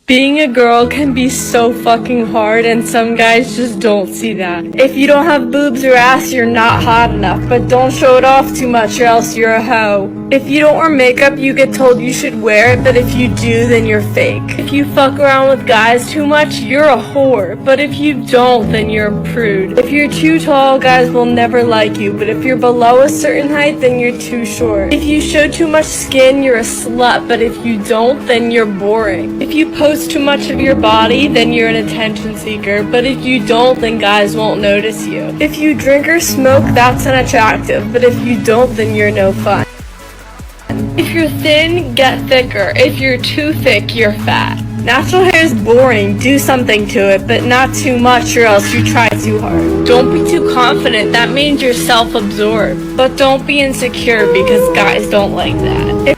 Being a girl can be so fucking hard, and some guys just don't see that. If you don't have boobs or ass, you're not hot enough, but don't show it off too much or else you're a hoe. If you don't wear makeup, you get told you should wear it, but if you do, then you're fake. If you fuck around with guys too much, you're a whore, but if you don't, then you're a prude. If you're too tall, guys will never like you, but if you're below a certain height, then you're too short. If you show too much skin, you're a slut, but if you don't, then you're boring. If you post too much of your body, then you're an attention seeker, but if you don't, then guys won't notice you. If you drink or smoke, that's unattractive, but if you don't, then you're no fun. If you're thin, get thicker. If you're too thick, you're fat. Natural hair is boring, do something to it, but not too much or else you try too hard. Don't be too confident, that means you're self-absorbed. But don't be insecure because guys don't like that.